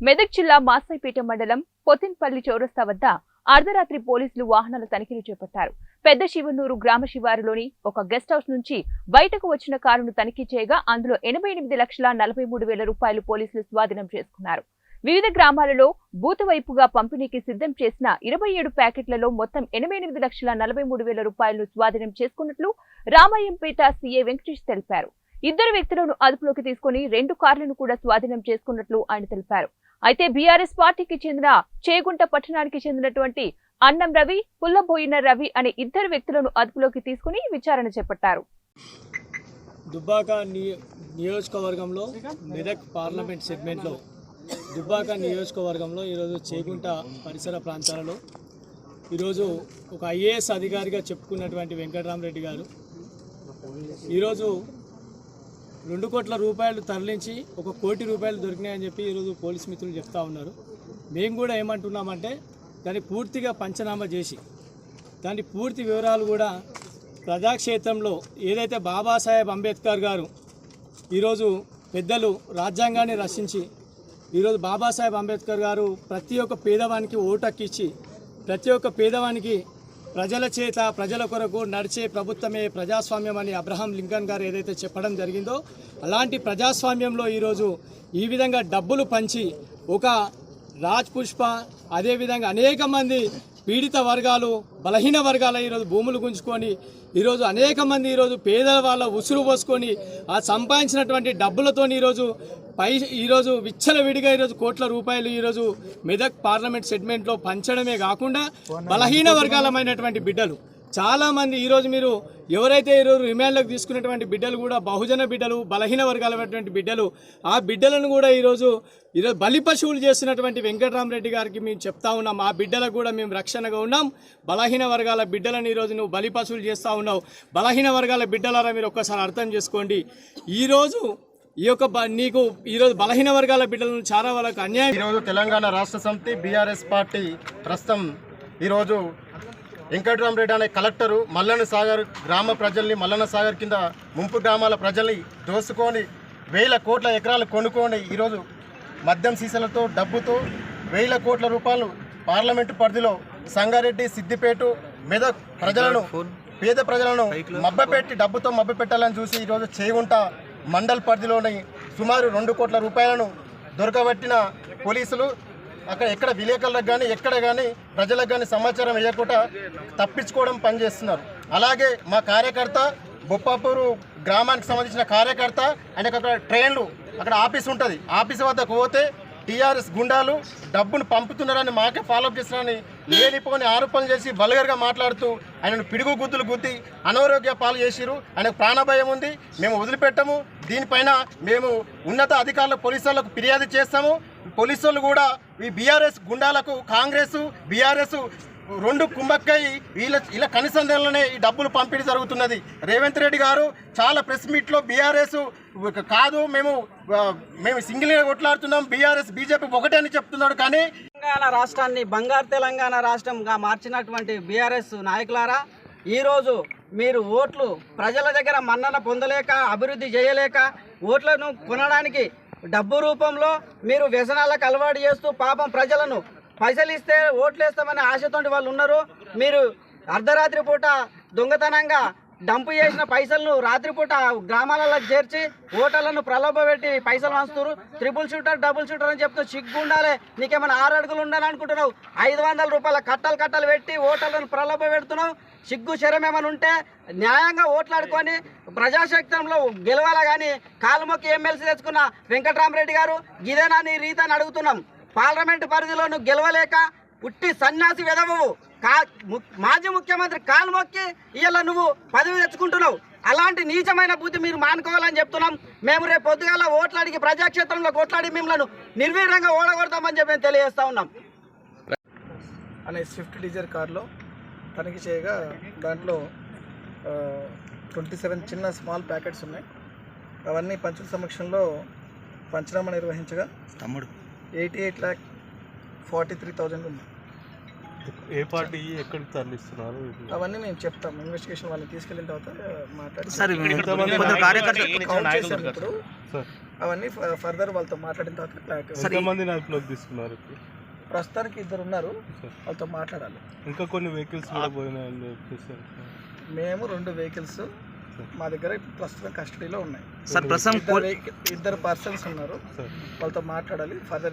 మెదక్ జిల్లా మాసాయిపేట మండలం పొతిన్పల్లి చౌరస్తా వద్ద అర్ధరాత్రి పోలీసులు వాహనాల తనిఖీలు చేపట్టారు. పెద్ద శివనూరు గ్రామ శివారులోని ఒక గెస్ట్ హౌస్ నుంచి బయటకు వచ్చిన కారును తనిఖీ చేయగా అందులో 88,43,000 రూపాయలు పోలీసులు స్వాధీనం చేసుకున్నారు. వివిధ గ్రామాలలో బూత్ వైపుగా పంపిణీకి సిద్ధం చేసిన 27 ప్యాకెట్లలో మొత్తం 88,43,000 రూపాయలను స్వాధీనం చేసుకున్నట్లు రామాయంపేట సీఐ వెంకటేష్ తెలిపారు. ఇద్దరు వ్యక్తులను అదుపులోకి తీసుకుని 2 కార్లను కూడా స్వాధీనం చేసుకున్నట్లు ఆయన తెలిపారు. అయితే బీఆర్ఎస్ పార్టీకి చెందిన చేగుంట పట్టణానికి చెందినటువంటి అన్నం రవి, పుల్లబోయిన రవి అనే ఇద్దరు వ్యక్తులను అదుపులోకి తీసుకుని విచారణ చేపట్టారు. దుబ్బాక నియోజకవర్గంలో మెదక్ పార్లమెంట్ సెగ్మెంట్లో దుబ్బాక నియోజకవర్గంలో ఈరోజు చేగుంట పరిసర ప్రాంతాలలో ఈరోజు ఒక ఐఏఎస్ అధికారిగా చెప్పుకున్నటువంటి వెంకటరామరెడ్డి గారు ఈరోజు 2 కోట్ల రూపాయలు తరలించి 1 కోటి రూపాయలు దొరికినాయని చెప్పి ఈరోజు పోలీస్ మిత్రులు చెప్తా ఉన్నారు. మేము కూడా ఏమంటున్నామంటే దాన్ని పూర్తిగా పంచనామా చేసి దాని పూర్తి వివరాలు కూడా ప్రజాక్షేత్రంలో ఏదైతే బాబాసాహెబ్ అంబేద్కర్ గారు ఈరోజు పెద్దలు రాజ్యాంగాన్ని రచించి ఈరోజు బాబాసాహెబ్ అంబేద్కర్ గారు ప్రతి ఒక్క పేదవానికి ఓటు హక్కిచ్చి ప్రతి ఒక్క పేదవానికి ప్రజల చేత ప్రజల కొరకు నడిచే ప్రభుత్వమే ప్రజాస్వామ్యం అని అబ్రహాం లింకన్ గారు ఏదైతే చెప్పడం జరిగిందో అలాంటి ప్రజాస్వామ్యంలో ఈరోజు ఈ విధంగా డబ్బులు పంచి ఒక రాజ్ పుష్ప అదేవిధంగా అనేక మంది పీడిత వర్గాలు బలహీన వర్గాల ఈరోజు భూములు గుంజుకొని ఈరోజు అనేక మంది ఈరోజు పేదల వాళ్ళ ఉసురు పోసుకొని ఆ సంపాదించినటువంటి డబ్బులతో ఈరోజు విచ్చలవిడిగా ఈరోజు కోట్ల రూపాయలు ఈరోజు మెదక్ పార్లమెంట్ సెగ్మెంట్లో పంచడమే కాకుండా బలహీన వర్గాలమైనటువంటి బిడ్డలు చాలామంది ఈరోజు మీరు ఎవరైతే ఈరోజు రిమాండ్లకు తీసుకున్నటువంటి బిడ్డలు కూడా బహుజన బిడ్డలు బలహీన వర్గాలైనటువంటి బిడ్డలు ఆ బిడ్డలను కూడా ఈరోజు బలి పశువులు చేస్తున్నటువంటి వెంకటరామరెడ్డి గారికి మేము చెప్తా ఉన్నాం. ఆ బిడ్డలకు కూడా మేము రక్షణగా ఉన్నాం. బలహీన వర్గాల బిడ్డలను ఈరోజు నువ్వు బలి పశువులు చేస్తూ ఉన్నావు. బలహీన వర్గాల బిడ్డలారా మీరు ఒక్కసారి అర్థం చేసుకోండి. ఈరోజు నీకు ఈరోజు బలహీన వర్గాల బిడ్డలను చాలా వాళ్ళకు అన్యాయం. ఈరోజు తెలంగాణ రాష్ట్ర సమితి బీఆర్ఎస్ పార్టీ ప్రస్తుతం ఈరోజు వెంకటరామరెడ్డి అనే కలెక్టరు మల్లన్న సాగర్ గ్రామ ప్రజల్ని మల్లన్న సాగర్ కింద ముంపు గ్రామాల ప్రజల్ని దోసుకొని 1,000 కోట్ల ఎకరాలు కొనుక్కొని ఈరోజు మద్యం సీసాలతో డబ్బుతో 1,000 కోట్ల రూపాయలు పార్లమెంటు పరిధిలో సంగారెడ్డి సిద్దిపేట మెదక్ ప్రజలను పేద ప్రజలను మభ్యపెట్టి డబ్బుతో మభ్యపెట్టాలని చూసి ఈరోజు చేగుంట మండల్ పరిధిలోని సుమారు 2 కోట్ల రూపాయలను దొరకబట్టిన పోలీసులు అక్కడ ఎక్కడ విలేకరులకు కానీ ఎక్కడ కానీ ప్రజలకు కానీ సమాచారం ఇవ్వకుండా తప్పించుకోవడం పనిచేస్తున్నారు. అలాగే మా కార్యకర్త బొప్పాపూరు గ్రామానికి సంబంధించిన కార్యకర్త ఆయనకు అక్కడ ట్రైన్లు అక్కడ ఆఫీస్ ఉంటుంది. ఆఫీస్ వద్దకు పోతే టీఆర్ఎస్ గుండాలు డబ్బును పంపుతున్నారని మాకే ఫాలోఅప్ చేస్తున్నారని లేనిపోని ఆరోపణలు చేసి వల్గర్గా మాట్లాడుతూ ఆయనను పిడుగు గుద్దులు గుద్ది అనారోగ్య పాలు చేసిరు. ఆయనకు ప్రాణభయం ఉంది. మేము వదిలిపెట్టము. దీనిపైన మేము ఉన్నత అధికారుల పోలీసులకు ఫిర్యాదు చేస్తాము. పోలీసులు కూడా ఈ బీఆర్ఎస్ గుండాలకు కాంగ్రెస్ బీఆర్ఎస్ 2 కుమ్మక్కై ఇలా కనిసందేలోనే ఈ డబ్బులు పంపిణీ జరుగుతున్నది. రేవంత్ రెడ్డి గారు చాలా ప్రెస్ మీట్లో బీఆర్ఎస్ కాదు మేము సింగిల్గా కొట్లాడుతున్నాం బీఆర్ఎస్ బీజేపీ ఒకటే అని చెప్తున్నాడు. కానీ తెలంగాణ రాష్ట్రాన్ని బంగారు తెలంగాణ రాష్ట్రంగా మార్చినటువంటి బీఆర్ఎస్ నాయకులారా, ఈరోజు మీరు ఓట్లు ప్రజల దగ్గర మన్నన పొందలేక అభివృద్ధి చేయలేక ఓట్లను కొనడానికి డబ్బు రూపంలో మీరు వ్యసనాలకు అలవాటు చేస్తూ పాపం ప్రజలను పైసలు ఇస్తే ఓట్లు వేస్తామనే ఆశతోటి వాళ్ళు ఉన్నారు. మీరు అర్ధరాత్రి పూట దొంగతనంగా డంపు చేసిన పైసలను రాత్రిపూట గ్రామాలలో చేర్చి ఓటర్లను ప్రలోభపెట్టి పైసలు వంచుతారు. ట్రిపుల్ షూటర్ డబుల్ షూటర్ అని చెప్తూ సిగ్గుండాలి. నీకేమైనా 6 అడుగులు ఉండాలనుకుంటున్నావు. 500 రూపాయల కట్టలు పెట్టి ఓటర్లను ప్రలోభ పెడుతున్నావు. సిగ్గు శరం ఏమైనా ఉంటే న్యాయంగా ఓట్లాడుకొని ప్రజాశక్తంలో గెలవాలా. కానీ కాలు మొక్కి ఎమ్మెల్సీ తెచ్చుకున్న వెంకటరామరెడ్డి గారు ఇదేనా నీ రీతి అని అడుగుతున్నాం. పార్లమెంటు పరిధిలో నువ్వు గెలవలేక ఉట్టి సన్యాసి వెదవవు. మాజీ ముఖ్యమంత్రి కాలు మొక్కి ఇవాళ నువ్వు పదవి తెచ్చుకుంటున్నావు. అలాంటి నీచమైన బుద్ధి మీరు మానుకోవాలని చెప్తున్నాం. మేము రేపు పొద్దుగాల ఓట్లాడికి ప్రజాక్షేత్రంలో కొట్లాడి మిమ్మల్ని నిర్వీర్యంగా ఓడగొడతామని చెప్పి మేము తెలియజేస్తా ఉన్నాం. అనే స్విఫ్ట్ డిజైర్ కార్లో తనిఖీ చేయగా దాంట్లో 27 చిన్న స్మాల్ ప్యాకెట్స్ ఉన్నాయి. అవన్నీ పంచుల సమక్షంలో పంచనామా నిర్వహించగా 88,43,000 ఉంది. ఏ పార్టీ ఎక్కడికి తరలిస్తున్నారు? అవన్నీ మేము చెప్తాం. ఇన్వెస్టిగేషన్ వాళ్ళని తీసుకెళ్ళిన తర్వాత మాట్లాడి ఇప్పుడు అవన్నీ ఫర్దర్ వాళ్ళతో మాట్లాడిన తర్వాత క్లారిటీ. ఎంతమంది నాయకులకు తీసుకున్నారు? ప్రస్తుతానికి 2 ఉన్నారు, వాళ్ళతో మాట్లాడాలి. ఇంకా కొన్ని వెహికల్స్ కూడా పోయినాయని చెప్పేసి మేము 2 వెహికల్స్ మా దగ్గర ప్రస్తుతం కస్టడీలో ఉన్నాయి. సార్ ప్రస్తుతం 2 పర్సన్స్ ఉన్నారు, వాళ్ళతో మాట్లాడాలి. ఫర్దర్